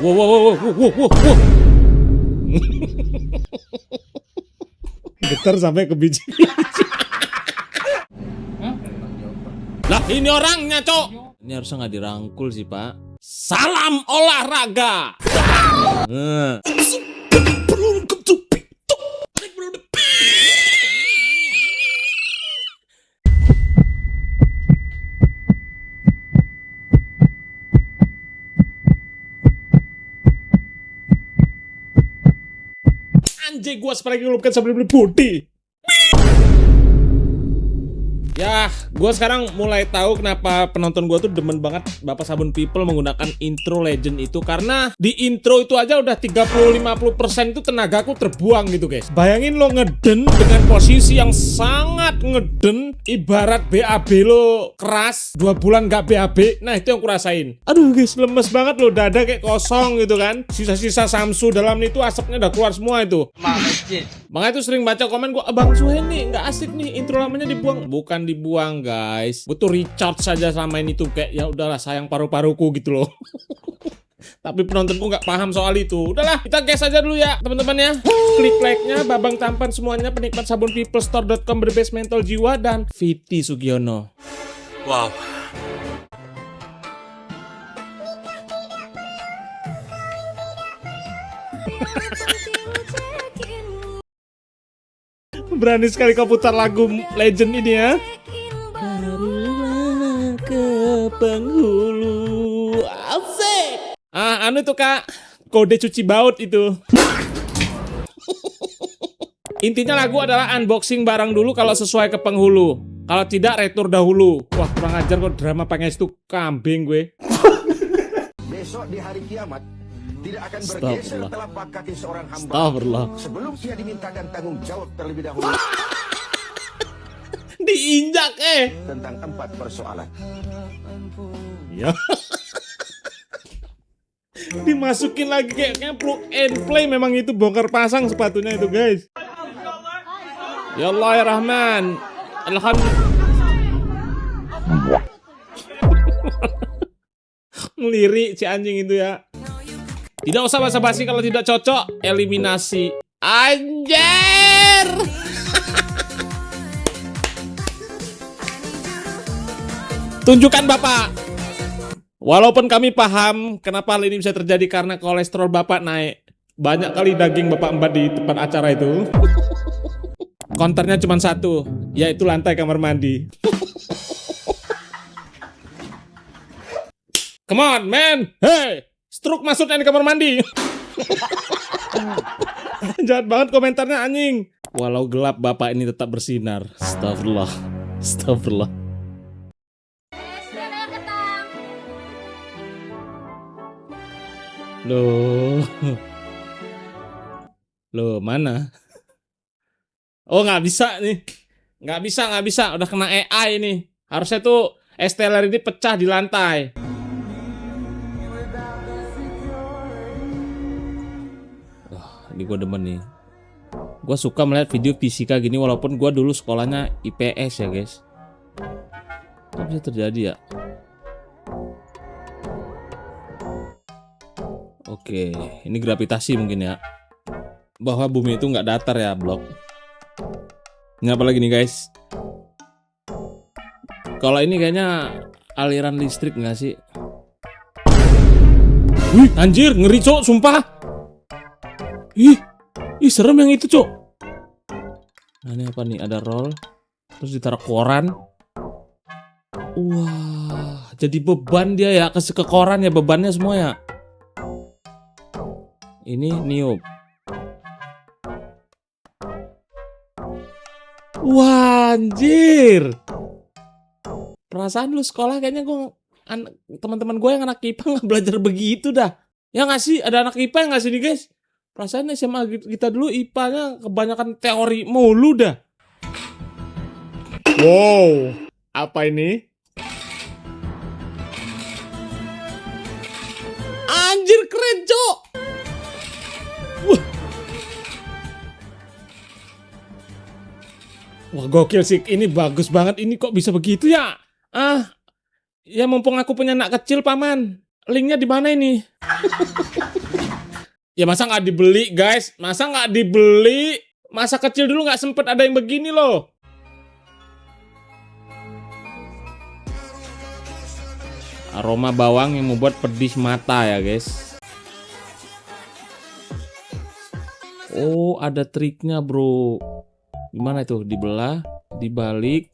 Wow, wow, wow, wow, wow, wow, wow. Getar sampai ke biji. Lah ini orangnya, Cok. Ini harusnya nggak dirangkul sih, Pak. Salam olahraga. Anjing, gua seperti ngelupkan sambil beli putih. Ya, gue sekarang mulai tahu kenapa penonton gue tuh demen banget Bapak Sabun People menggunakan intro legend itu. Karena di intro itu aja udah 30-50% itu tenagaku terbuang gitu guys. Bayangin lo ngeden dengan posisi yang sangat ngeden. Ibarat BAB lo keras 2 bulan gak BAB. Nah itu yang kurasain. Aduh guys, lemes banget lo, dada kayak kosong gitu kan. Sisa-sisa samsu dalam itu asapnya udah keluar semua itu. Makanya itu sering baca komen gue, Bang Suheni nggak asik nih, intro lamanya dibuang. Bukan dibuang guys, butuh recharge saja selama ini tuh, kayak ya udahlah sayang paru-paruku gitu loh. Tapi penontonku nggak paham soal itu. Udahlah, kita gas aja dulu ya teman-teman ya. Klik like-nya, babang tampan semuanya, penikmat sabun peoplestore.com berbase mental jiwa, dan Viti Sugiono. Wow. Berani sekali kau putar lagu legend ini ya. Marilah ke penghulu. Asik. Anu tuh kak, kode cuci baut itu. Intinya lagu adalah unboxing barang dulu kalau sesuai ke penghulu. Kalau tidak retur dahulu. Wah kurang ajar kok, drama Pangestu kambing gue. Besok di hari kiamat tidak akan bergeser telapak kaki seorang hamba sebelum dia dimintakan tanggung jawab terlebih dahulu Diinjak tentang 4 persoalan. Ya. Dimasukin lagi kayaknya plug and play, memang itu bongkar pasang sepatunya itu guys. Ya Allah ya Rahman. Alhamdulillah. Ngelirik si anjing itu ya. Tidak usah basa-basi, kalau tidak cocok eliminasi. Anjir. Tunjukkan Bapak. Walaupun kami paham kenapa hal ini bisa terjadi karena kolesterol Bapak naik. Banyak kali daging Bapak embat di tempat acara itu. Konternya cuma satu, yaitu lantai kamar mandi. Come on man. Hey, stroke maksudnya di kamar mandi. Jahat banget komentarnya anjing. Walau gelap Bapak ini tetap bersinar. Astagfirullah. Astagfirullah. Loh mana? Oh nggak bisa nih. Nggak bisa. Udah kena AI ini. Harusnya tuh esteller ini pecah di lantai. Ini gue demen nih. Gue suka melihat video fisika gini walaupun gue dulu sekolahnya IPS ya guys. Kok bisa terjadi ya? Oke, ini gravitasi mungkin ya. Bahwa bumi itu nggak datar ya, blok. Ini apa lagi nih guys? Kalau ini kayaknya aliran listrik nggak sih? Wih, anjir, ngeri cok, sumpah. Ih, serem yang itu cok. Nah ini apa nih? Ada roll, terus ditaruh koran. Wah, jadi beban dia ya, ke koran ya bebannya semua ya. Ini niup. Wah, anjir. Perasaan lu sekolah kayaknya teman-teman gue yang anak IPA nggak belajar begitu dah. Ya nggak sih? Ada anak IPA nggak sih nih guys? Perasaan SMA kita dulu IPA-nya kebanyakan teori mulu dah. Wow, apa ini? Anjir keren cok. Wah gokil sih, ini bagus banget. Ini kok bisa begitu ya? Ya mumpung aku punya anak kecil paman. Linknya di mana ini? Ya masa nggak dibeli guys? Masa nggak dibeli? Masa kecil dulu nggak sempet ada yang begini loh. Aroma bawang yang membuat pedih mata ya guys. Oh ada triknya bro. Gimana itu? Dibelah, dibalik.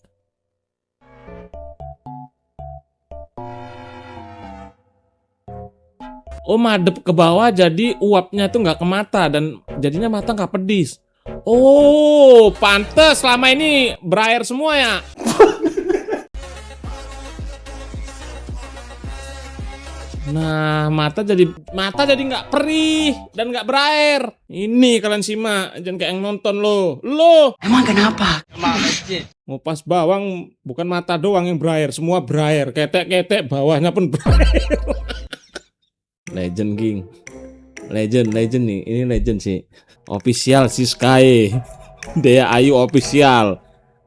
Oh madep ke bawah jadi uapnya tuh nggak ke mata dan jadinya mata nggak pedis. Oh pantes selama ini berair semua ya. Nah mata jadi nggak perih dan nggak berair. Ini kalian simak, jangan kayak yang nonton lo. Emang kenapa? Ngupas bawang bukan mata doang yang berair, semua berair. Ketek bawahnya pun berair. Legend King. Legend nih. Ini legend sih. Official si Sky. Dea Ayu official.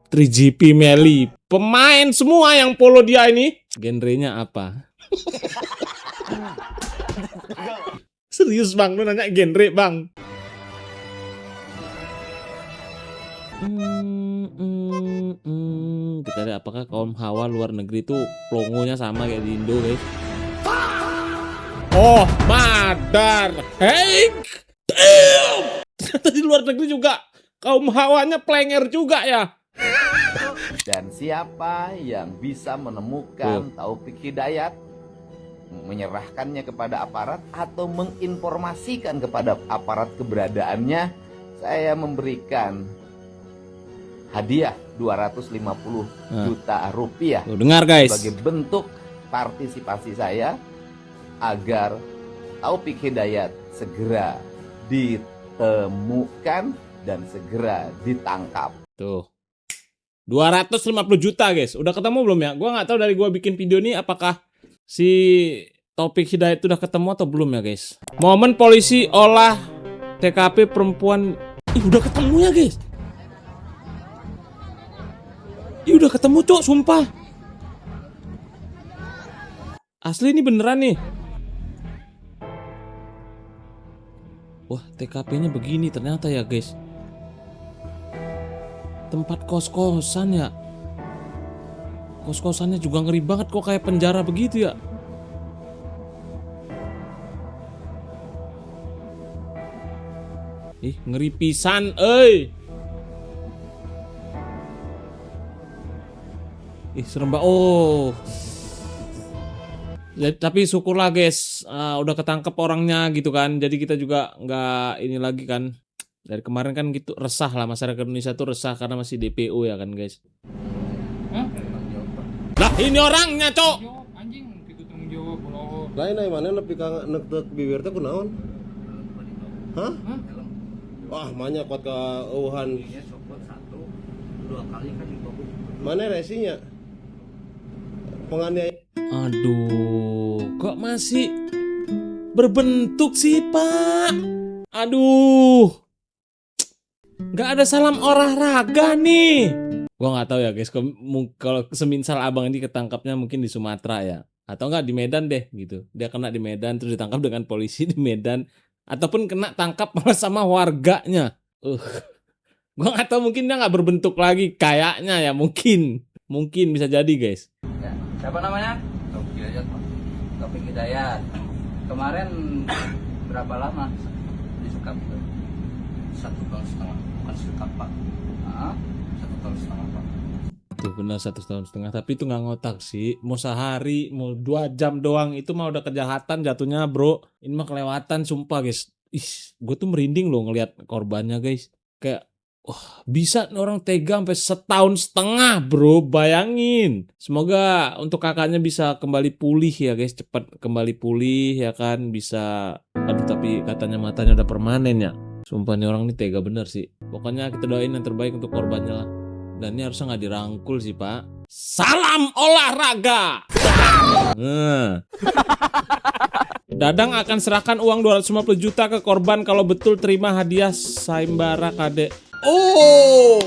3GP Meli. Pemain semua yang follow dia ini. Genrenya apa? Serius bang, lu nanya genre bang. Kita lihat apakah kaum hawa luar negeri itu plongonya sama kayak di Indo guys. Oh, madar. Hey, damn. Ternyata di luar negeri juga kaum hawanya plenger juga ya. Dan siapa yang bisa menemukan Taufik Hidayat, menyerahkannya kepada aparat atau menginformasikan kepada aparat keberadaannya, saya memberikan hadiah 250 juta rupiah. Tuh, dengar guys. Sebagai bentuk partisipasi saya agar Taufik Hidayat segera ditemukan dan segera ditangkap. Tuh. 250 juta guys. Udah ketemu belum ya? Gua nggak tahu dari gua bikin video ini apakah si Taufik Hidayat udah ketemu atau belum ya guys. Momen polisi olah TKP perempuan. Udah ketemu ya guys. Udah ketemu cok, sumpah. Asli ini beneran nih. Wah, TKP-nya begini ternyata ya guys. Tempat kos-kosan ya. Kos-kosannya juga ngeri banget kok, kayak penjara begitu ya. Ih, ngeri pisan, Ih, serem banget. Oh. Ya, tapi syukurlah guys, udah ketangkep orangnya gitu kan. Jadi kita juga nggak ini lagi kan. Dari kemarin kan gitu resah lah, masyarakat Indonesia tuh resah karena masih DPO ya kan guys. Lah ini orangnya cok. Anjing gitu tanggung jawab lo. Lain mana lebih kangen nektet bibir teh kunaon? Hah? Wah, banyak kuat ke Wuhan. Mana resinya? Penganiayaan. Aduh, kok masih berbentuk sih pak? Aduh, nggak ada salam olahraga nih. Gua nggak tahu ya guys. Kalau semisal abang ini ketangkapnya mungkin di Sumatera ya, atau nggak di Medan deh gitu. Dia kena di Medan terus ditangkap dengan polisi di Medan, ataupun kena tangkap malah sama warganya. Gua nggak tahu, mungkin dia nggak berbentuk lagi kayaknya ya, mungkin bisa jadi guys. Ya, siapa namanya? Taufik Hidayat, Pak. Taufik Hidayat. Kemarin berapa lama disekap itu? 1 tahun setengah, bukan sekap Pak. 1 tahun setengah Pak. Tuh benar 1 tahun setengah, tapi itu nggak ngotak sih. Mau sehari, mau 2 jam doang itu mah udah kejahatan jatuhnya bro. Ini mah kelewatan sumpah guys. Ih, gue tuh merinding loh ngelihat korbannya guys. Kayak wah, bisa orang tega sampai 1 tahun setengah bro, bayangin. Semoga untuk kakaknya bisa kembali pulih ya guys, cepat kembali pulih ya kan, bisa. Aduh tapi katanya matanya udah permanen ya. Sumpah nih orang ini tega bener sih. Pokoknya kita doain yang terbaik untuk korbannya lah. Dan ini harusnya nggak dirangkul sih pak. Salam olahraga. Dadang akan serahkan uang 250 juta ke korban kalau betul terima hadiah sayembara KD. Oh,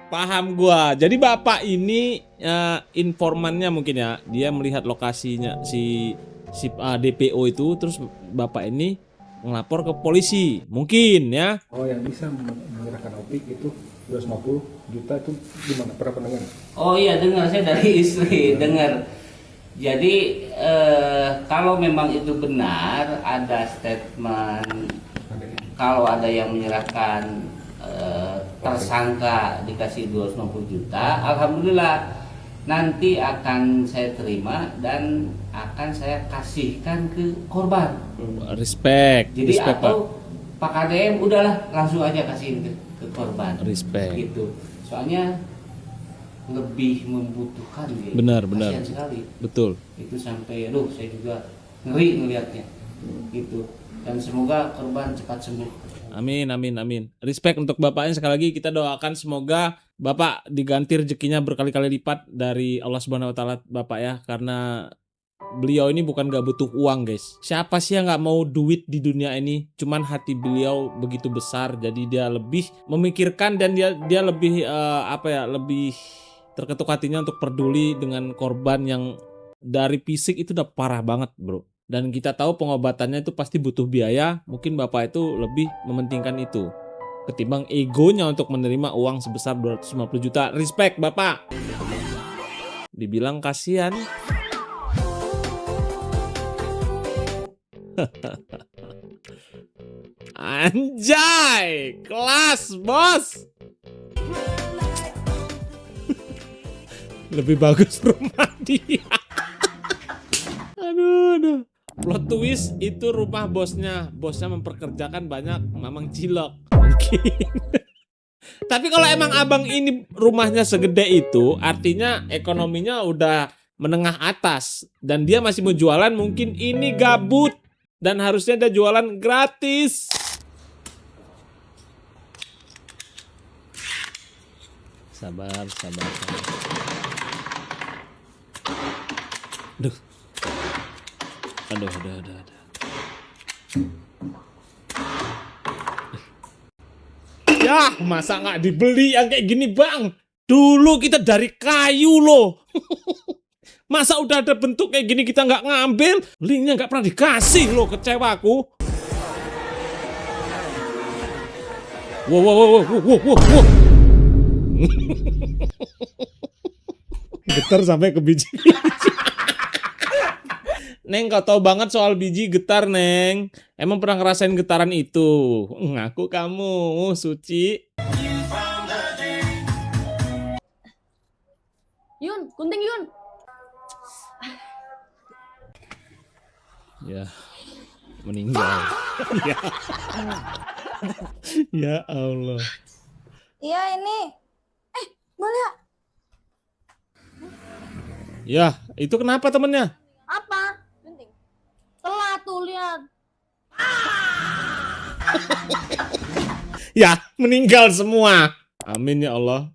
paham gua. Jadi bapak ini informannya mungkin ya, dia melihat lokasinya si si DPO itu, terus bapak ini ngelapor ke polisi, mungkin ya. Oh, yang bisa menyerahkan opik itu 250 juta itu gimana? Pernah pendengar? Oh iya, dengar, saya dari istri dengar. Jadi kalau memang itu benar, ada statement kalau ada yang menyerahkan tersangka dikasih 250 juta, alhamdulillah nanti akan saya terima dan akan saya kasihkan ke korban. Respect. Jadi Respect, Pak. atau Pak KDM udahlah langsung aja kasihin ke korban. Respect. Gitu. Soalnya lebih membutuhkan dia. Benar. Kasihan sekali. Betul. Itu sampai saya juga ngeri ngelihatnya. Gitu. Dan semoga korban cepat sembuh. Amin. Respect untuk bapaknya, sekali lagi kita doakan semoga bapak diganti rezekinya berkali-kali lipat dari Allah Subhanahu Wa Taala, bapak ya, karena beliau ini bukan gak butuh uang, guys. Siapa sih yang gak mau duit di dunia ini? Cuman hati beliau begitu besar, jadi dia lebih memikirkan dan dia lebih lebih terketuk hatinya untuk peduli dengan korban yang dari fisik itu udah parah banget, bro. Dan kita tahu pengobatannya itu pasti butuh biaya. Mungkin bapak itu lebih mementingkan itu ketimbang egonya untuk menerima uang sebesar 250 juta. Respect bapak. Dibilang kasihan. Anjay, kelas bos. Lebih bagus rumah dia. Aduh. Plot twist itu rumah bosnya memperkerjakan banyak mamang cilok. Mungkin. Tapi kalau emang abang ini rumahnya segede itu, artinya ekonominya udah menengah atas dan dia masih mau jualan, mungkin ini gabut dan harusnya dia jualan gratis. Sabar. Aduh. Ya, masa nggak dibeli yang kayak gini, Bang? Dulu kita dari kayu loh. Masa udah ada bentuk kayak gini kita nggak ngambil? Linknya nggak pernah dikasih loh, kecewa aku. Wow. Getar sampai ke biji. Neng, kau tahu banget soal biji getar, Neng. Emang pernah ngerasain getaran itu? Ngaku kamu, Suci. Yun, gunting Yun. Ya, meninggal. Ya Allah. Iya ini. Mulia. Ya, itu kenapa temennya? Apa? Gunting. Telat tuh lihat. Ya, meninggal semua. Amin ya Allah.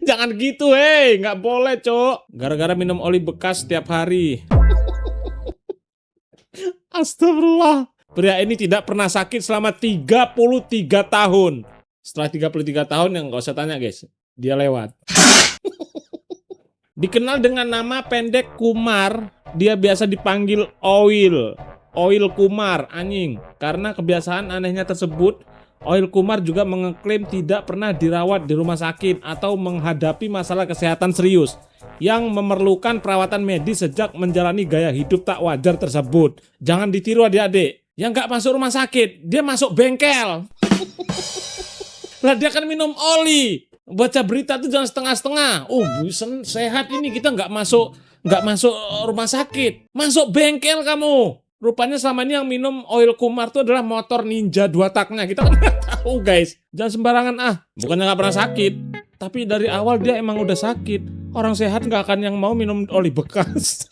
Jangan gitu, hei. Nggak boleh, Cok. Gara-gara minum oli bekas setiap hari. Astagfirullah. Pria ini tidak pernah sakit selama 33 tahun. Setelah 33 tahun yang nggak usah tanya, guys. Dia lewat. Dikenal dengan nama pendek Kumar. Dia biasa dipanggil Oil Kumar, anjing. Karena kebiasaan anehnya tersebut, Oil Kumar juga mengklaim tidak pernah dirawat di rumah sakit atau menghadapi masalah kesehatan serius yang memerlukan perawatan medis sejak menjalani gaya hidup tak wajar tersebut. Jangan ditiru adik-adik. Yang nggak masuk rumah sakit, dia masuk bengkel. Lah dia kan minum oli. Baca berita tuh jangan setengah-setengah. Oh, sehat ini, kita nggak masuk rumah sakit. Masuk bengkel kamu. Rupanya selama ini yang minum Oil Kumar itu adalah motor Ninja 2 taknya. Kita kan nggak tahu, guys. Jangan sembarangan Bukannya nggak pernah sakit, tapi dari awal dia emang udah sakit. Orang sehat nggak akan yang mau minum oli bekas.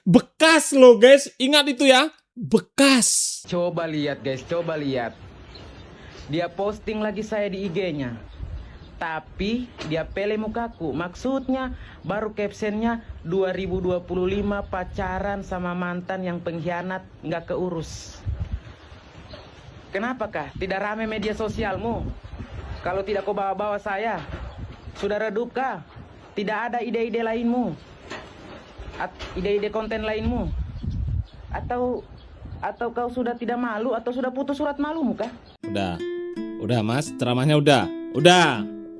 Bekas loh, guys. Ingat itu ya. Bekas. Coba lihat guys, coba lihat. Dia posting lagi saya di IG-nya. Tapi dia pele mukaku. Maksudnya baru captionnya 2025 pacaran sama mantan yang pengkhianat nggak keurus. Kenapakah tidak rame media sosialmu? Kalau tidak kau bawa-bawa saya, sudah redupkah? Tidak ada ide-ide lainmu? ide-ide konten lainmu? Atau kau sudah tidak malu atau sudah putus surat malumu kah? Udah mas, ceramahnya udah.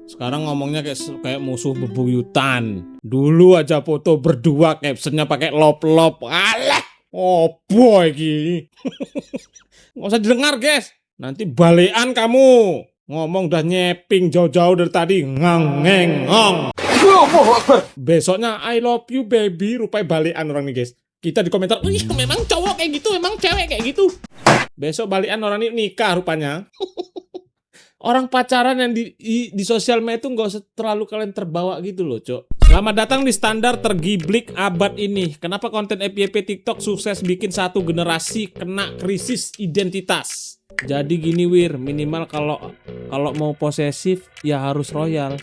Sekarang ngomongnya kayak musuh bebuyutan. Dulu aja foto berdua captionnya pakai lop-lop. Alah, oh boy gini. Nggak usah didengar guys. Nanti balean kamu. Ngomong udah nyeping jauh-jauh dari tadi. Ngeng-ngeng-ngong. Besoknya I love you baby. Rupanya balean orang nih guys. Kita di komentar, oh iya memang cowok kayak gitu, memang cewek kayak gitu. Besok balikan orang ini nikah rupanya. Orang pacaran yang di sosial media itu nggak usah terlalu kalian terbawa gitu loh, Cok. Selamat datang di standar tergiblik abad ini. Kenapa konten FYP TikTok sukses bikin satu generasi kena krisis identitas? Jadi gini Wir, minimal kalau mau posesif ya harus royal.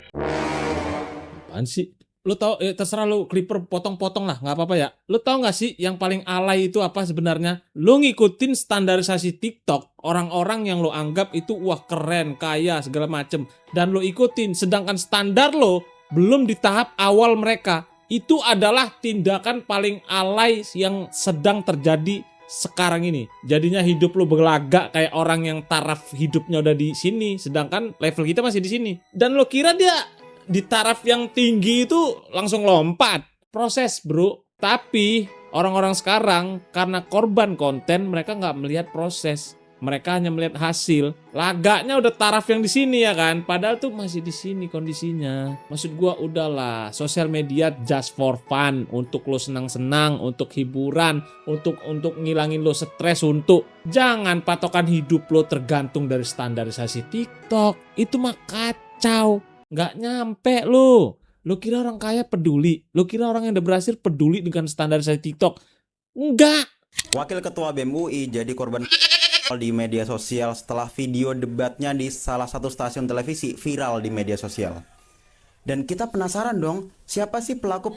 Apaan sih? Lu tau, terserah lu clipper potong-potong lah, nggak apa-apa ya. Lu tau nggak sih yang paling alay itu apa sebenarnya? Lu ngikutin standarisasi TikTok, orang-orang yang lu anggap itu wah keren, kaya, segala macem, dan lu ikutin. Sedangkan standar lo belum di tahap awal mereka. Itu adalah tindakan paling alay yang sedang terjadi sekarang ini. Jadinya hidup lu berlagak kayak orang yang taraf hidupnya udah di sini, sedangkan level kita masih di sini. Dan lu kira dia di taraf yang tinggi itu langsung lompat. Proses bro. Tapi orang-orang sekarang karena korban konten mereka nggak melihat proses. Mereka hanya melihat hasil. Lagaknya udah taraf yang di sini ya kan. Padahal tuh masih di sini kondisinya. Maksud gua udahlah. Sosial media just for fun. Untuk lo senang-senang. Untuk hiburan. Untuk ngilangin lo stres. Jangan patokan hidup lo tergantung dari standarisasi TikTok. Itu mah kacau. Nggak nyampe lu kira orang kaya peduli, lu kira orang yang udah berhasil peduli dengan standarisasi TikTok? Enggak. Wakil Ketua BEM UI jadi korban di media sosial setelah video debatnya di salah satu stasiun televisi viral di media sosial. Dan kita penasaran dong, siapa sih pelaku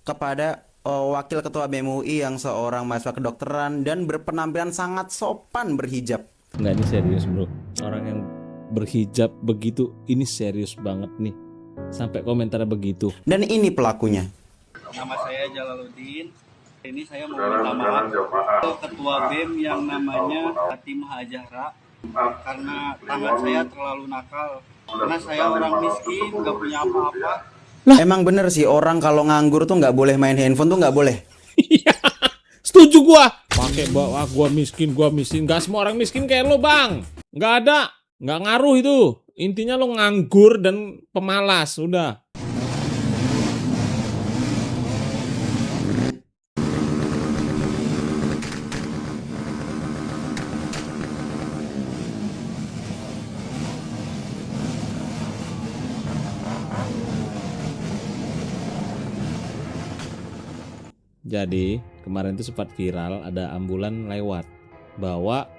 kepada Wakil Ketua BEM UI yang seorang mahasiswa kedokteran dan berpenampilan sangat sopan berhijab. Enggak, ini serius bro. Orang yang berhijab begitu, ini serius banget nih. Sampai komentarnya begitu. Dan ini pelakunya. Nama saya Jalaluddin. Ini saya mau minta maaf ke Ketua BEM yang namanya Fatimah Hajahra. Karena tangan saya terlalu nakal. Karena saya orang miskin, nggak punya apa-apa. Lah, emang bener sih orang kalau nganggur tuh nggak boleh main handphone tuh nggak boleh. Iya, setuju gua. Pakai bawa gua miskin. Gak semua orang miskin kayak lo bang. Nggak ada. Nggak ngaruh itu. Intinya lo nganggur dan pemalas. Udah. Jadi kemarin itu sempat viral ada ambulan lewat bawa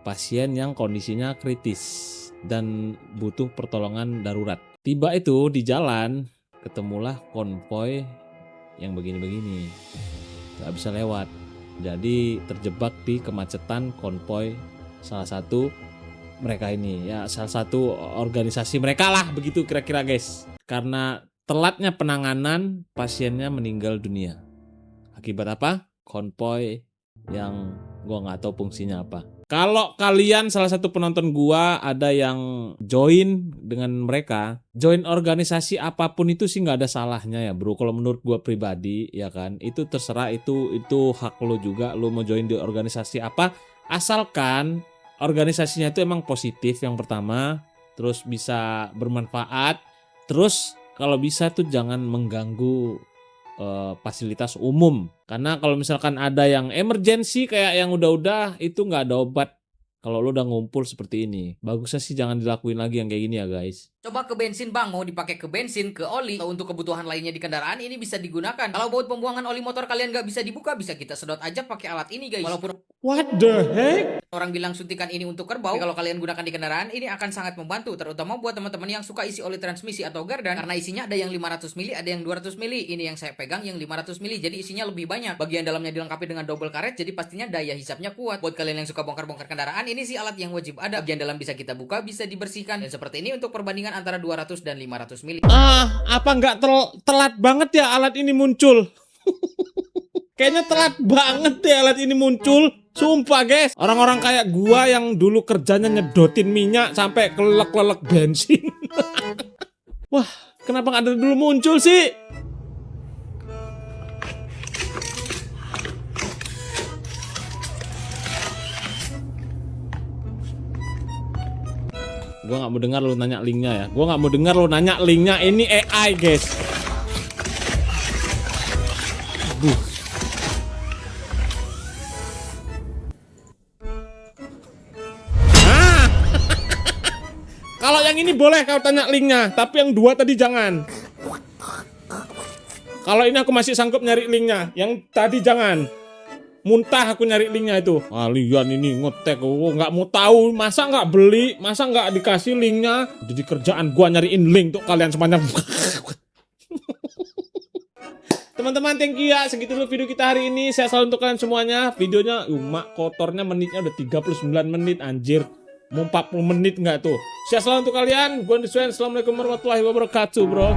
pasien yang kondisinya kritis dan butuh pertolongan darurat. Tiba itu di jalan ketemulah konvoy yang begini-begini, nggak bisa lewat. Jadi terjebak di kemacetan konvoy salah satu mereka ini, ya salah satu organisasi mereka lah begitu kira-kira guys. Karena telatnya penanganan pasiennya meninggal dunia. Akibat apa? Konvoy yang gua nggak tahu fungsinya apa. Kalau kalian salah satu penonton gua ada yang join dengan mereka, join organisasi apapun itu sih nggak ada salahnya ya bro. Kalau menurut gua pribadi ya kan, itu terserah, itu hak lo juga. Lo mau join di organisasi apa, asalkan organisasinya itu emang positif yang pertama, terus bisa bermanfaat, terus kalau bisa tuh jangan mengganggu fasilitas umum. Karena kalau misalkan ada yang emergency kayak yang udah-udah itu nggak ada obat. Kalau lo udah ngumpul seperti ini, bagusnya sih jangan dilakuin lagi yang kayak gini ya guys. Coba ke bensin bang, mau dipakai ke bensin, ke oli, atau untuk kebutuhan lainnya di kendaraan ini bisa digunakan. Kalau baut pembuangan oli motor kalian nggak bisa dibuka, bisa kita sedot aja pakai alat ini guys. Walaupun what the heck? Orang bilang suntikan ini untuk kerbau, tapi kalau kalian gunakan di kendaraan ini akan sangat membantu, terutama buat teman-teman yang suka isi oli transmisi atau gardan. Karena isinya ada yang 500 mili, ada yang 200 mili. Ini yang saya pegang yang 500 mili, jadi isinya lebih banyak. Bagian dalamnya dilengkapi dengan double karet, jadi pastinya daya hisapnya kuat. Buat kalian yang suka bongkar-bongkar kendaraan, ini sih alat yang wajib ada. Bagian dalam bisa kita buka, bisa dibersihkan. Dan seperti ini untuk perbandingan isinya antara 200 dan 500 mili. Apa nggak telat banget ya alat ini muncul? Kayaknya telat banget ya alat ini muncul. Sumpah guys, orang-orang kayak gua yang dulu kerjanya nyedotin minyak sampai kelelek-kelelek bensin. Wah, kenapa nggak dari dulu muncul sih? Gua nggak mau dengar lu nanya linknya ya. Gua nggak mau dengar lu nanya linknya. Ini AI guys. Kalau yang ini boleh kau tanya linknya, tapi yang dua tadi jangan. Kalau ini aku masih sanggup nyari linknya, yang tadi jangan. Muntah aku nyari linknya itu. Kalian ini ngetek, nggak mau tahu, masa nggak beli, masa nggak dikasih linknya. Jadi kerjaan gua nyariin link untuk kalian semuanya. Teman-teman, thank you ya. Segitu dulu video kita hari ini. Saya selalu untuk kalian semuanya. Videonya, mak kotornya menitnya udah 39 menit anjir. Mau 40 menit nggak tuh? Saya selalu untuk kalian. Gua Andri Swen. Assalamualaikum warahmatullahi wabarakatuh, bro.